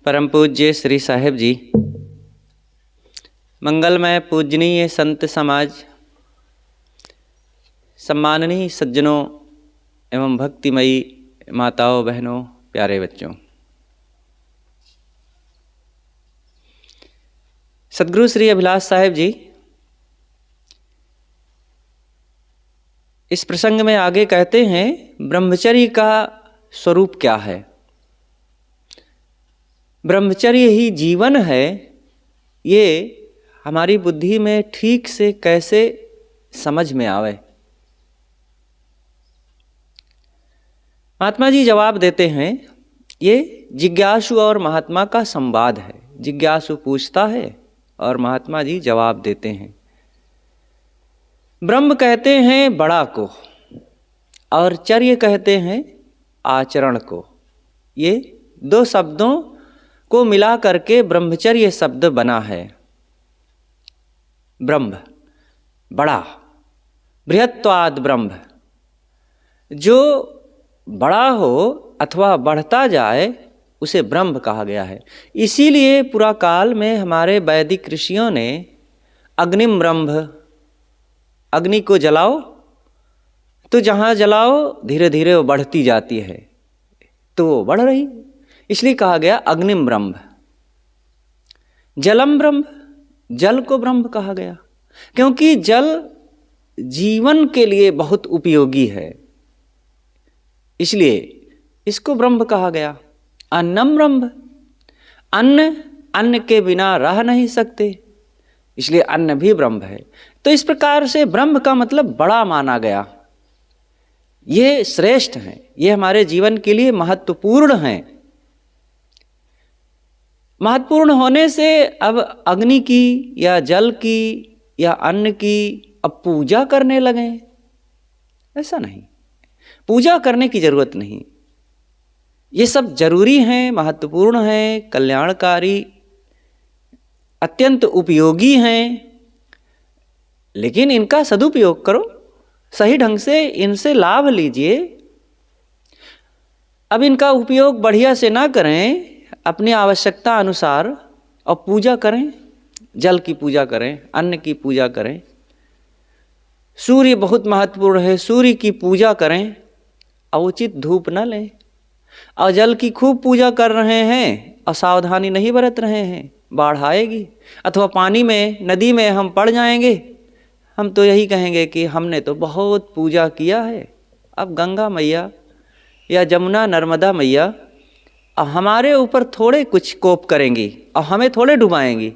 परम पूज्य श्री साहिब जी, मंगलमय पूजनीय संत समाज, सम्माननीय सज्जनों एवं भक्तिमयी माताओं बहनों प्यारे बच्चों, सद्गुरु श्री अभिलाष साहिब जी इस प्रसंग में आगे कहते हैं ब्रह्मचर्य का स्वरूप क्या है। ब्रह्मचर्य ही जीवन है, ये हमारी बुद्धि में ठीक से कैसे समझ में आवे। महात्मा जी जवाब देते हैं, ये जिज्ञासु और महात्मा का संवाद है। जिज्ञासु पूछता है और महात्मा जी जवाब देते हैं। ब्रह्म कहते हैं बड़ा को और चर्य कहते हैं आचरण को। ये दो शब्दों को मिला करके ब्रह्मचर्य शब्द बना है। ब्रह्म बड़ा, बृहत्वाद ब्रह्म, जो बड़ा हो अथवा बढ़ता जाए उसे ब्रह्म कहा गया है। इसीलिए पुरा काल में हमारे वैदिक ऋषियों ने अग्निम ब्रह्म, अग्नि को जलाओ तो जहाँ जलाओ धीरे धीरे वो बढ़ती जाती है, तो वो बढ़ रही, इसलिए कहा गया अग्निम ब्रह्म। जलम ब्रह्म, जल को ब्रह्म कहा गया क्योंकि जल जीवन के लिए बहुत उपयोगी है, इसलिए इसको ब्रह्म कहा गया। अन्नम ब्रह्म, अन्न के बिना रह नहीं सकते, इसलिए अन्न भी ब्रह्म है। तो इस प्रकार से ब्रह्म का मतलब बड़ा माना गया। ये श्रेष्ठ हैं, ये हमारे जीवन के लिए महत्वपूर्ण हैं। महत्वपूर्ण होने से अब अग्नि की या जल की या अन्न की अब पूजा करने लगे, ऐसा नहीं। पूजा करने की जरूरत नहीं, ये सब जरूरी हैं, महत्वपूर्ण हैं, कल्याणकारी, अत्यंत उपयोगी हैं, लेकिन इनका सदुपयोग करो, सही ढंग से इनसे लाभ लीजिए। अब इनका उपयोग बढ़िया से ना करें, अपनी आवश्यकता अनुसार, और पूजा करें, जल की पूजा करें, अन्न की पूजा करें। सूर्य बहुत महत्वपूर्ण है, सूर्य की पूजा करें, उचित धूप न लें। और जल की खूब पूजा कर रहे हैं और सावधानी नहीं बरत रहे हैं, बाढ़ आएगी, अथवा पानी में, नदी में हम पड़ जाएंगे। हम तो यही कहेंगे कि हमने तो बहुत पूजा किया है, अब गंगा मैया या जमुना नर्मदा मैया हमारे ऊपर थोड़े कुछ कोप करेंगी और हमें थोड़े डुबाएंगी,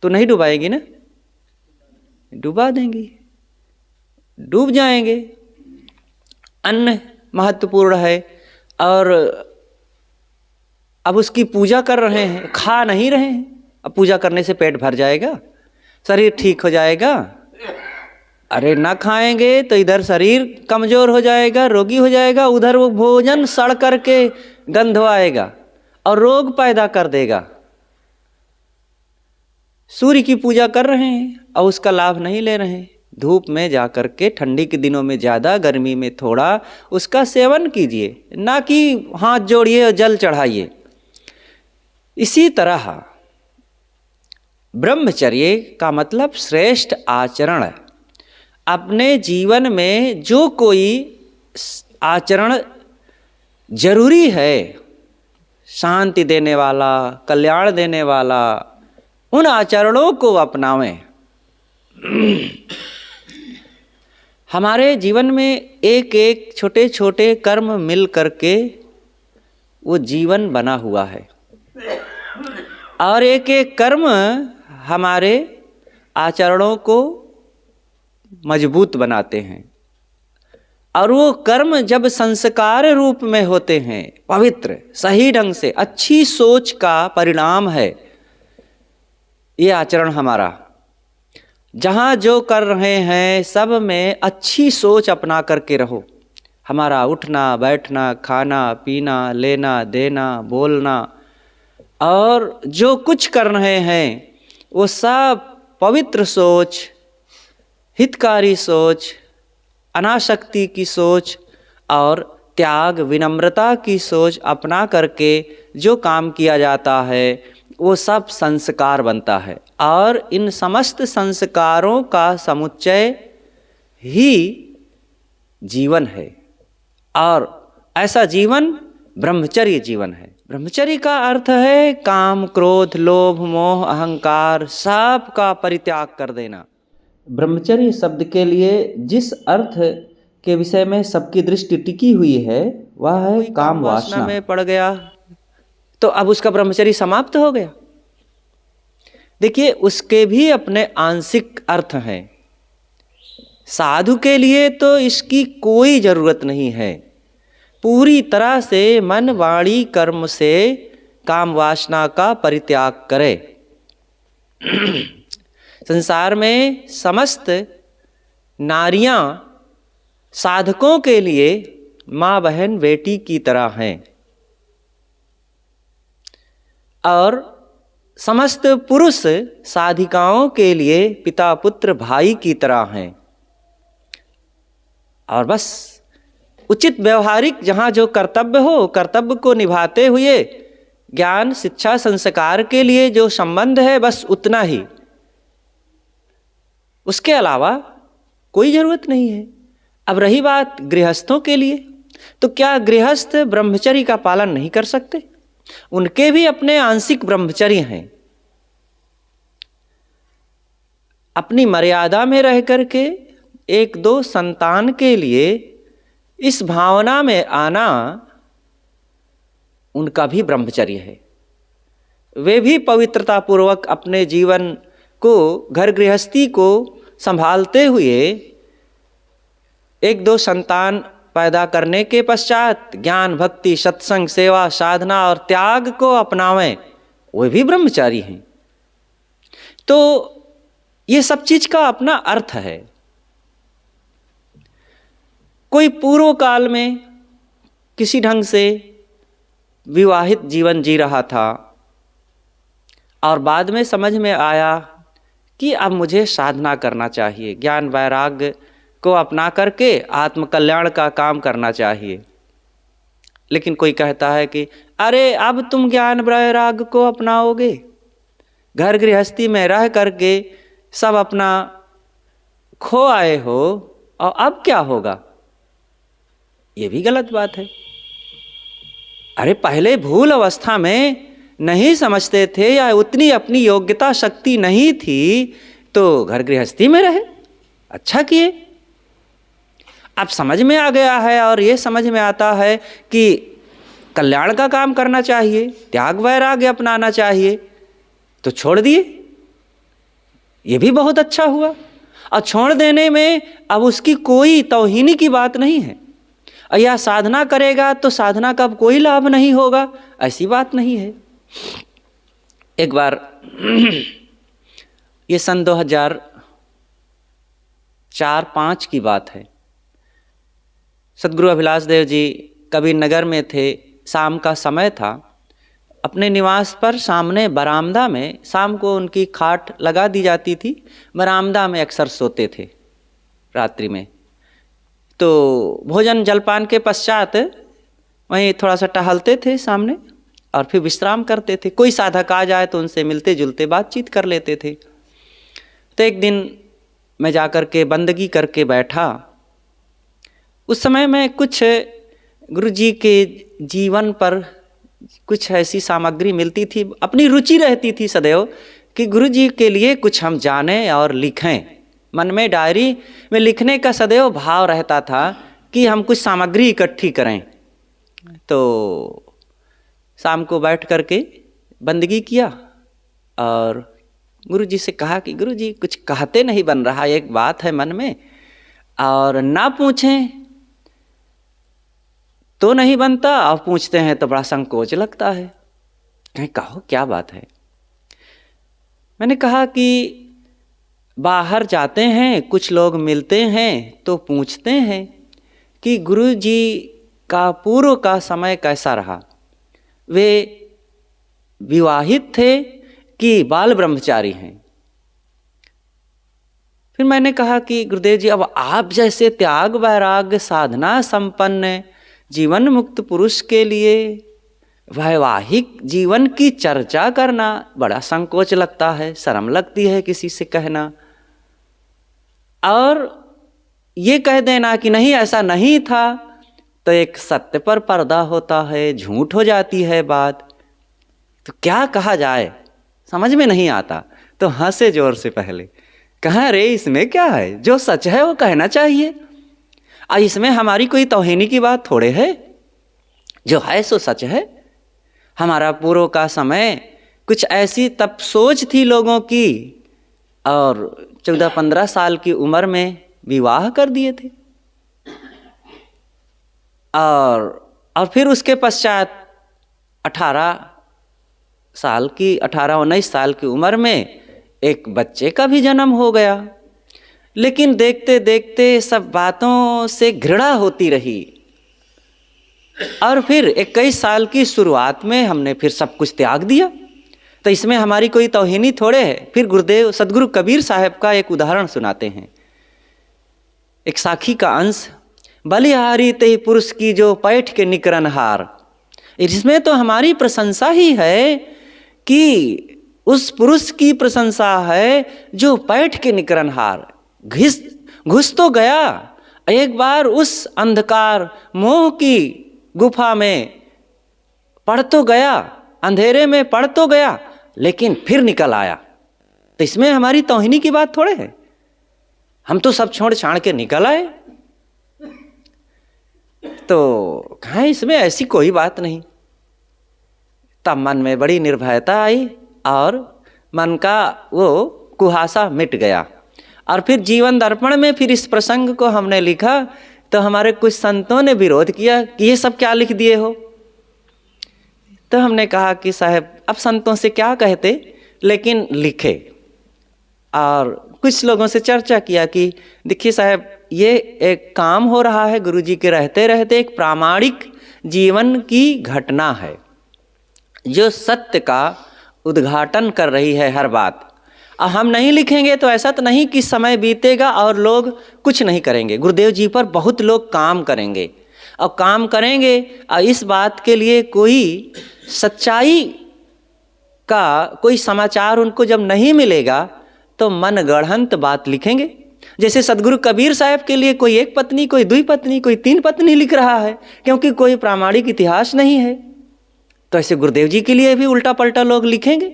तो नहीं डुबाएंगी ना, डुबा देंगी, डूब जाएंगे। अन्न महत्वपूर्ण है और अब उसकी पूजा कर रहे हैं, खा नहीं रहे हैं। अब पूजा करने से पेट भर जाएगा, शरीर ठीक हो जाएगा। अरे ना खाएंगे तो इधर शरीर कमजोर हो जाएगा, रोगी हो जाएगा, उधर वो भोजन सड़ करके गंध आएगा और रोग पैदा कर देगा। सूर्य की पूजा कर रहे हैं और उसका लाभ नहीं ले रहे हैं। धूप में जा कर के, ठंडी के दिनों में ज़्यादा, गर्मी में थोड़ा उसका सेवन कीजिए, ना कि हाथ जोड़िए और जल चढ़ाइए। इसी तरह ब्रह्मचर्य का मतलब श्रेष्ठ आचरण है। अपने जीवन में जो कोई आचरण जरूरी है, शांति देने वाला, कल्याण देने वाला, उन आचरणों को अपनावें। हमारे जीवन में एक एक छोटे छोटे कर्म मिल करके वो जीवन बना हुआ है, और एक एक कर्म हमारे आचरणों को मजबूत बनाते हैं। और वो कर्म जब संस्कार रूप में होते हैं, पवित्र, सही ढंग से, अच्छी सोच का परिणाम है ये आचरण हमारा। जहाँ जो कर रहे हैं सब में अच्छी सोच अपना करके रहो। हमारा उठना बैठना, खाना पीना, लेना देना, बोलना, और जो कुछ कर रहे हैं वो सब पवित्र सोच, हितकारी सोच, अनासक्ति की सोच और त्याग विनम्रता की सोच अपना करके जो काम किया जाता है वो सब संस्कार बनता है, और इन समस्त संस्कारों का समुच्चय ही जीवन है। और ऐसा जीवन ब्रह्मचर्य जीवन है। ब्रह्मचर्य का अर्थ है काम, क्रोध, लोभ, मोह, अहंकार सब का परित्याग कर देना। ब्रह्मचर्य शब्द के लिए जिस अर्थ के विषय में सबकी दृष्टि टिकी हुई है वह है काम वासना में पड़ गया तो अब उसका ब्रह्मचर्य समाप्त हो गया। देखिए, उसके भी अपने आंशिक अर्थ हैं। साधु के लिए तो इसकी कोई जरूरत नहीं है। पूरी तरह से मन, वाणी, कर्म से काम वासना का परित्याग करे। संसार में समस्त नारियां साधकों के लिए माँ, बहन, बेटी की तरह हैं, और समस्त पुरुष साधिकाओं के लिए पिता, पुत्र, भाई की तरह हैं। और बस उचित व्यवहारिक जहाँ जो कर्तव्य हो, कर्तव्य को निभाते हुए ज्ञान, शिक्षा, संस्कार के लिए जो संबंध है बस उतना ही, उसके अलावा कोई जरूरत नहीं है। अब रही बात गृहस्थों के लिए, तो क्या गृहस्थ ब्रह्मचर्य का पालन नहीं कर सकते? उनके भी अपने आंशिक ब्रह्मचर्य हैं। अपनी मर्यादा में रह करके एक दो संतान के लिए इस भावना में आना उनका भी ब्रह्मचर्य है। वे भी पवित्रता पूर्वक अपने जीवन को, घर गृहस्थी को संभालते हुए एक दो संतान पैदा करने के पश्चात ज्ञान, भक्ति, सत्संग, सेवा, साधना और त्याग को अपनावें, वे भी ब्रह्मचारी हैं। तो ये सब चीज का अपना अर्थ है। कोई पूर्व काल में किसी ढंग से विवाहित जीवन जी रहा था और बाद में समझ में आया कि अब मुझे साधना करना चाहिए, ज्ञान वैराग्य को अपना करके आत्मकल्याण का काम करना चाहिए। लेकिन कोई कहता है कि अरे अब तुम ज्ञान वैराग्य को अपनाओगे, घर गृहस्थी में रह करके सब अपना खो आए हो, और अब क्या होगा? ये भी गलत बात है। अरे पहले भूल अवस्था में नहीं समझते थे या उतनी अपनी योग्यता शक्ति नहीं थी तो घर गृहस्थी में रहे, अच्छा किए। अब समझ में आ गया है और ये समझ में आता है कि कल्याण का काम करना चाहिए, त्याग वैराग्य अपनाना चाहिए, तो छोड़ दिए। ये भी बहुत अच्छा हुआ। और छोड़ देने में अब उसकी कोई तौहीनी की बात नहीं है, या साधना करेगा तो साधना का अब कोई लाभ नहीं होगा, ऐसी बात नहीं है। एक बार ये सन 2004-05 की बात है। सद्गुरु अभिलाष देव जी कबीर नगर में थे, शाम का समय था। अपने निवास पर सामने बरामदा में, शाम को उनकी खाट लगा दी जाती थी, बरामदा में अक्सर सोते थे रात्रि में। तो भोजन जलपान के पश्चात वहीं थोड़ा सा टहलते थे सामने और फिर विश्राम करते थे। कोई साधक आ जाए तो उनसे मिलते जुलते बातचीत कर लेते थे। तो एक दिन मैं जाकर के बंदगी करके बैठा। उस समय मैं कुछ गुरुजी के जीवन पर कुछ ऐसी सामग्री मिलती थी, अपनी रुचि रहती थी सदैव कि गुरुजी के लिए कुछ हम जानें और लिखें। मन में डायरी में लिखने का सदैव भाव रहता था कि हम कुछ सामग्री इकट्ठी करें। तो शाम को बैठ करके बंदगी किया और गुरुजी से कहा कि गुरुजी कुछ कहते नहीं बन रहा, एक बात है मन में, और ना पूछें तो नहीं बनता, और पूछते हैं तो बड़ा संकोच लगता है। कहीं कहो क्या बात है। मैंने कहा कि बाहर जाते हैं, कुछ लोग मिलते हैं तो पूछते हैं कि गुरुजी का पूर्व का समय कैसा रहा, वे विवाहित थे कि बाल ब्रह्मचारी हैं। फिर मैंने कहा कि गुरुदेव जी अब आप जैसे त्याग वैराग्य साधना संपन्न जीवन मुक्त पुरुष के लिए वैवाहिक जीवन की चर्चा करना बड़ा संकोच लगता है, शर्म लगती है किसी से कहना, और ये कह देना कि नहीं ऐसा नहीं था तो एक सत्य पर पर्दा होता है, झूठ हो जाती है बात। तो क्या कहा जाए समझ में नहीं आता, तो हंसे जोर से पहले, कहा रे इसमें क्या है, जो सच है वो कहना चाहिए, और इसमें हमारी कोई तौहीनी की बात थोड़े है, जो है सो सच है। हमारा पूर्व का समय कुछ ऐसी तब सोच थी लोगों की, और 14-15 साल की उम्र में विवाह कर दिए थे, और फिर उसके पश्चात 18-19 साल की उम्र में एक बच्चे का भी जन्म हो गया। लेकिन देखते देखते सब बातों से घृणा होती रही, और फिर 21 साल की शुरुआत में हमने फिर सब कुछ त्याग दिया। तो इसमें हमारी कोई तौहीनी थोड़े है। फिर गुरुदेव सदगुरु कबीर साहब का एक उदाहरण सुनाते हैं, एक साखी का अंश, बलिहारी ते पुरुष की जो पैठ के निकरन हार। इसमें तो हमारी प्रशंसा ही है कि उस पुरुष की प्रशंसा है जो पैठ के निकरन हार, घुस तो गया एक बार उस अंधकार मोह की गुफा में, पड़ तो गया, अंधेरे में पड़ तो गया, लेकिन फिर निकल आया। तो इसमें हमारी तौहीनी की बात थोड़े है, हम तो सब छोड़ छाड़ के निकल आए। तो कहा इसमें ऐसी कोई बात नहीं। तब मन में बड़ी निर्भयता आई और मन का वो कुहासा मिट गया। और फिर जीवन दर्पण में फिर इस प्रसंग को हमने लिखा, तो हमारे कुछ संतों ने विरोध किया कि ये सब क्या लिख दिए हो। तो हमने कहा कि साहब अब संतों से क्या कहते, लेकिन लिखे। और कुछ लोगों से चर्चा किया कि देखिए साहब ये एक काम हो रहा है गुरुजी के रहते रहते, एक प्रामाणिक जीवन की घटना है जो सत्य का उद्घाटन कर रही है हर बात। और हम नहीं लिखेंगे तो ऐसा तो नहीं कि समय बीतेगा और लोग कुछ नहीं करेंगे। गुरुदेव जी पर बहुत लोग काम करेंगे और काम करेंगे, और इस बात के लिए कोई सच्चाई का कोई समाचार उनको जब नहीं मिलेगा तो मन गढ़ंत बात लिखेंगे। जैसे सदगुरु कबीर साहब के लिए कोई एक पत्नी, कोई 2 पत्नी, कोई 3 पत्नी लिख रहा है, क्योंकि कोई प्रामाणिक इतिहास नहीं है। तो ऐसे गुरुदेव जी के लिए भी उल्टा पलटा लोग लिखेंगे।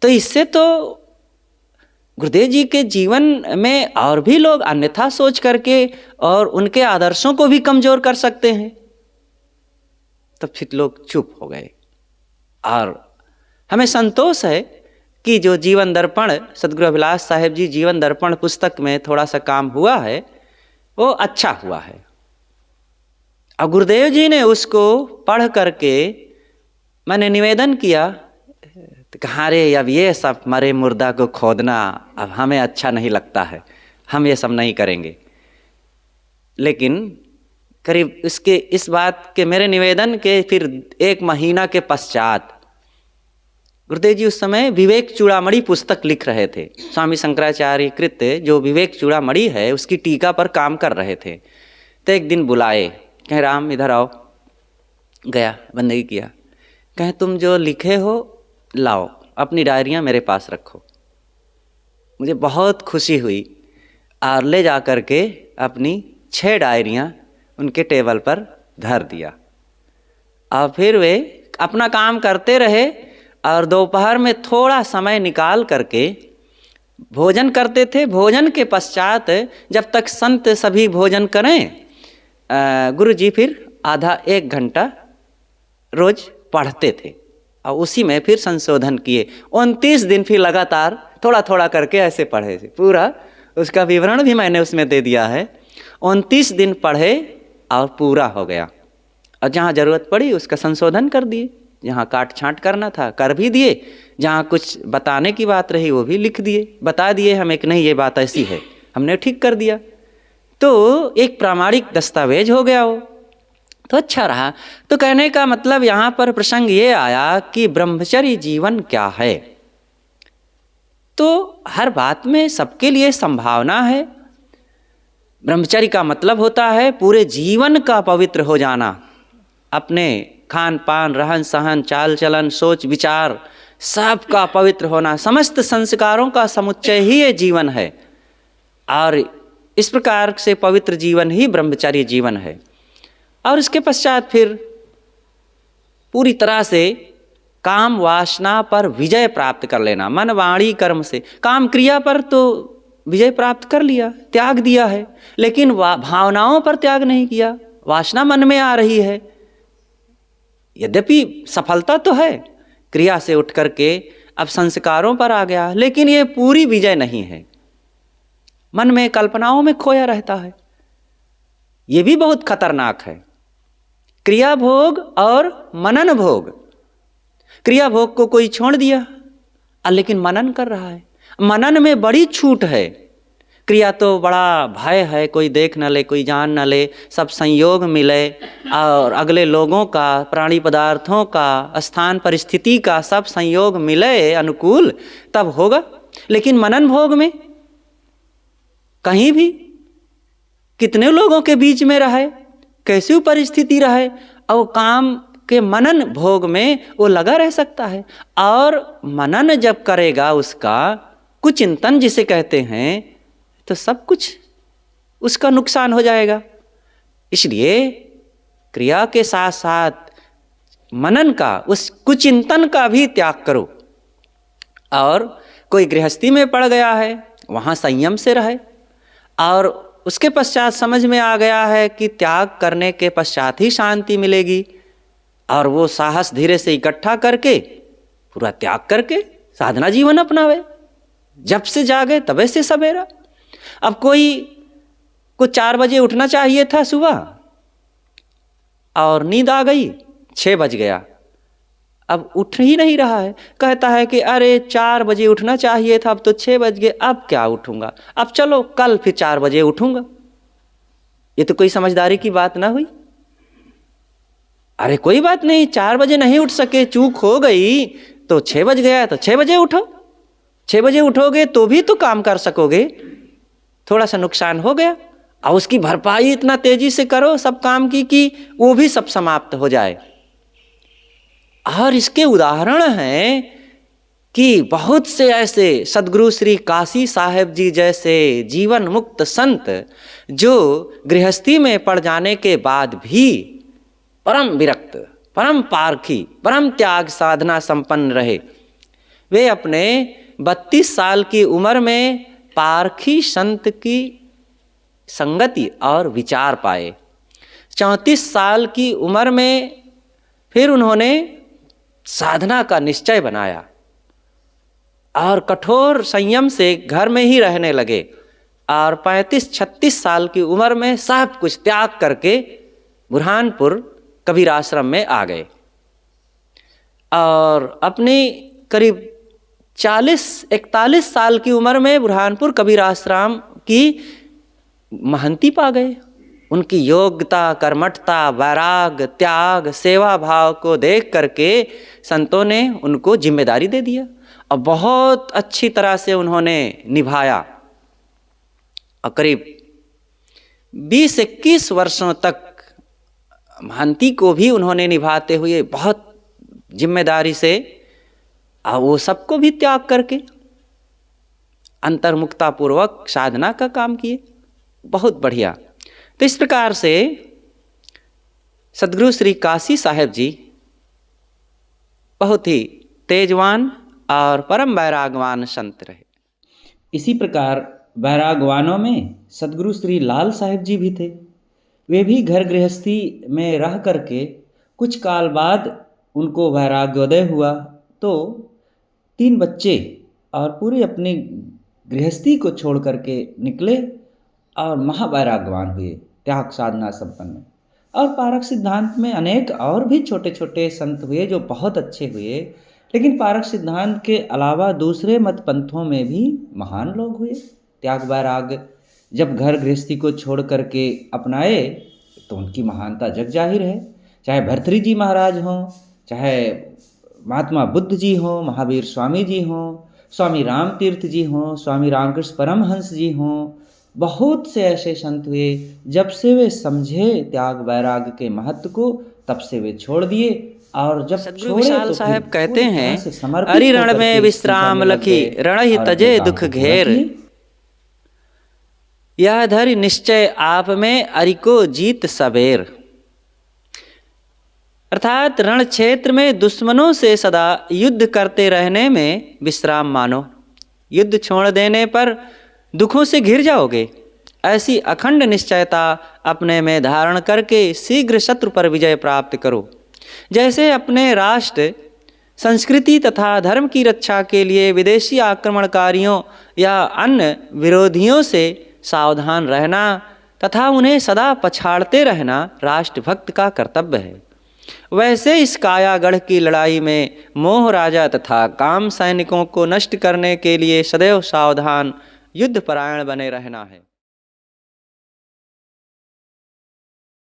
तो इससे तो गुरुदेव जी के जीवन में और भी लोग अन्यथा सोच करके और उनके आदर्शों को भी कमजोर कर सकते हैं। तब फिर लोग चुप हो गए। और हमें संतोष है कि जो जीवन दर्पण सदगुरु अभिलाष साहेब जी जीवन दर्पण पुस्तक में थोड़ा सा काम हुआ है वो अच्छा हुआ है, और गुरुदेव जी ने उसको पढ़ करके मैंने निवेदन किया, तो कहा रे अब ये सब मरे मुर्दा को खोदना अब हमें अच्छा नहीं लगता है, हम ये सब नहीं करेंगे। लेकिन करीब इसके इस बात के मेरे निवेदन के फिर 1 महीना के पश्चात गुरुदेव जी उस समय विवेक चूड़ामणि पुस्तक लिख रहे थे। स्वामी शंकराचार्य कृत जो विवेक चूड़ामणि है उसकी टीका पर काम कर रहे थे। तो एक दिन बुलाए, कहे राम इधर आओ। गया, बंदगी किया, कहे तुम जो लिखे हो लाओ, अपनी डायरियाँ मेरे पास रखो। मुझे बहुत खुशी हुई और ले जा कर के अपनी 6 डायरियाँ उनके टेबल पर धर दिया। और फिर वे अपना काम करते रहे और दोपहर में थोड़ा समय निकाल करके भोजन करते थे। भोजन के पश्चात जब तक संत सभी भोजन करें, गुरु जी फिर आधा 1 घंटा रोज पढ़ते थे और उसी में फिर संशोधन किए। 29 दिन फिर लगातार थोड़ा थोड़ा करके ऐसे पढ़े थे। पूरा उसका विवरण भी मैंने उसमें दे दिया है। 29 दिन पढ़े और पूरा हो गया, और जहाँ ज़रूरत पड़ी उसका संशोधन कर दिए, जहाँ काट छाँट करना था कर भी दिए, जहाँ कुछ बताने की बात रही वो भी लिख दिए, बता दिए हम एक नहीं ये बात ऐसी है, हमने ठीक कर दिया। तो एक प्रामाणिक दस्तावेज हो गया वो, तो अच्छा रहा। तो कहने का मतलब यहाँ पर प्रसंग ये आया कि ब्रह्मचर्य जीवन क्या है। तो हर बात में सबके लिए संभावना है, ब्रह्मचर्य का मतलब होता है पूरे जीवन का पवित्र हो जाना, अपने खान पान, रहन सहन, चाल चलन, सोच विचार सब का पवित्र होना, समस्त संस्कारों का समुच्चय ही ये जीवन है। और इस प्रकार से पवित्र जीवन ही ब्रह्मचर्य जीवन है। और इसके पश्चात फिर पूरी तरह से काम वासना पर विजय प्राप्त कर लेना, मन वाणी कर्म से। काम क्रिया पर तो विजय प्राप्त कर लिया, त्याग दिया है, लेकिन भावनाओं पर त्याग नहीं किया। वासना मन में आ रही है, यद्यपि सफलता तो है, क्रिया से उठ करके अब संस्कारों पर आ गया, लेकिन ये पूरी विजय नहीं है, मन में कल्पनाओं में खोया रहता है। ये भी बहुत खतरनाक है। क्रिया भोग और मनन भोग। क्रिया भोग को कोई छोड़ दिया लेकिन मनन कर रहा है। मनन में बड़ी छूट है। क्रिया तो बड़ा भय है, कोई देख न ले, कोई जान न ले, सब संयोग मिले और अगले लोगों का, प्राणी पदार्थों का, स्थान परिस्थिति का सब संयोग मिले अनुकूल, तब होगा। लेकिन मनन भोग में कहीं भी कितने लोगों के बीच में रहे, कैसी परिस्थिति रहे, और काम के मनन भोग में वो लगा रह सकता है। और मनन जब करेगा उसका कुचिंतन जिसे कहते हैं, तो सब कुछ उसका नुकसान हो जाएगा। इसलिए क्रिया के साथ साथ मनन का, उस कुचिंतन का भी त्याग करो। और कोई गृहस्थी में पड़ गया है, वहाँ संयम से रहे। और उसके पश्चात समझ में आ गया है कि त्याग करने के पश्चात ही शांति मिलेगी, और वो साहस धीरे से इकट्ठा करके पूरा त्याग करके साधना जीवन अपनावे। जब से जागे तबे से सवेरा। अब कोई को 4 बजे उठना चाहिए था सुबह, और नींद आ गई, 6 बज गया, अब उठ ही नहीं रहा है। कहता है कि अरे 4 बजे उठना चाहिए था, अब तो 6 बज गए, अब क्या उठूंगा, अब चलो कल फिर 4 बजे उठूंगा। ये तो कोई समझदारी की बात ना हुई। अरे कोई बात नहीं, 4 बजे नहीं उठ सके, चूक हो गई, तो 6 बज गया तो 6 बजे उठो। 6 बजे उठोगे तो भी तो काम कर सकोगे। थोड़ा सा नुकसान हो गया, और उसकी भरपाई इतना तेजी से करो सब काम की कि वो भी सब समाप्त हो जाए। और इसके उदाहरण हैं कि बहुत से ऐसे सदगुरु श्री काशी साहेब जी जैसे जीवन मुक्त संत जो गृहस्थी में पड़ जाने के बाद भी परम विरक्त, परम पारखी, परम त्याग साधना संपन्न रहे। वे अपने 32 साल की उम्र में पारखी संत की संगति और विचार पाए। 34 साल की उम्र में फिर उन्होंने साधना का निश्चय बनाया और कठोर संयम से घर में ही रहने लगे। और 35-36 साल की उम्र में सब कुछ त्याग करके बुरहानपुर कबीर आश्रम में आ गए। और अपनी करीब 40-41 साल की उम्र में बुरहानपुर कबीर आश्रम की महंती पा गए। उनकी योग्यता, कर्मठता, वैराग, त्याग, सेवा भाव को देख करके संतों ने उनको जिम्मेदारी दे दिया और बहुत अच्छी तरह से उन्होंने निभाया। और करीब 20-21 वर्षों तक महंती को भी उन्होंने निभाते हुए बहुत जिम्मेदारी से, और वो सबको भी त्याग करके अंतर्मुक्ता पूर्वक साधना का काम किए। बहुत बढ़िया। तो इस प्रकार से सदगुरु श्री काशी साहेब जी बहुत ही तेजवान और परम वैरागवान संत रहे। इसी प्रकार वैरागवानों में सदगुरु श्री लाल साहेब जी भी थे। वे भी घर गृहस्थी में रह करके कुछ काल बाद उनको वैराग्योदय हुआ, तो 3 बच्चे और पूरी अपनी गृहस्थी को छोड़ करके निकले और महावैराग्यवान हुए, त्याग साधना संपन्न। और पारक सिद्धांत में अनेक और भी छोटे छोटे संत हुए जो बहुत अच्छे हुए, लेकिन पारक सिद्धांत के अलावा दूसरे मत पंथों में भी महान लोग हुए। त्याग वैराग जब घर गृहस्थी को छोड़ करके अपनाए तो उनकी महानता जग जाहिर है। चाहे भर्तृहरि जी महाराज हों, चाहे महात्मा बुद्ध जी हों, महावीर स्वामी जी हों, स्वामी राम तीर्थ जी हों, स्वामी रामकृष्ण परमहंस जी हों, बहुत से ऐसे संत हुए, जब से वे समझे त्याग वैराग के महत्व को, तब से वे छोड़ दिए, और जब सद्गुरु छोड़े विशाल तो साहब फिर कहते पूरी तरह हैं, से समर्पित अरि रण होकर में के इसी विश्राम कर्म लग लखी, गए रण ही और अपने तजे काम दुख को पूरा घेर। किए। यह धरि निश्चय आप में, अरि को जीत सबेर। अर्थात रण क्षेत्र में दुश्मनों से सदा युद्ध करते रहने में विश्राम मानो। युद्ध छोड़ देने पर दुखों से घिर जाओगे। ऐसी अखंड निश्चयता अपने में धारण करके शीघ्र शत्रु पर विजय प्राप्त करो। जैसे अपने राष्ट्र, संस्कृति तथा धर्म की रक्षा के लिए विदेशी आक्रमणकारियों या अन्य विरोधियों से सावधान रहना तथा उन्हें सदा पछाड़ते रहना राष्ट्रभक्त का कर्तव्य है, वैसे इस कायागढ़ की लड़ाई में मोह राजा तथा काम सैनिकों को नष्ट करने के लिए सदैव सावधान युद्धपरायण बने रहना है।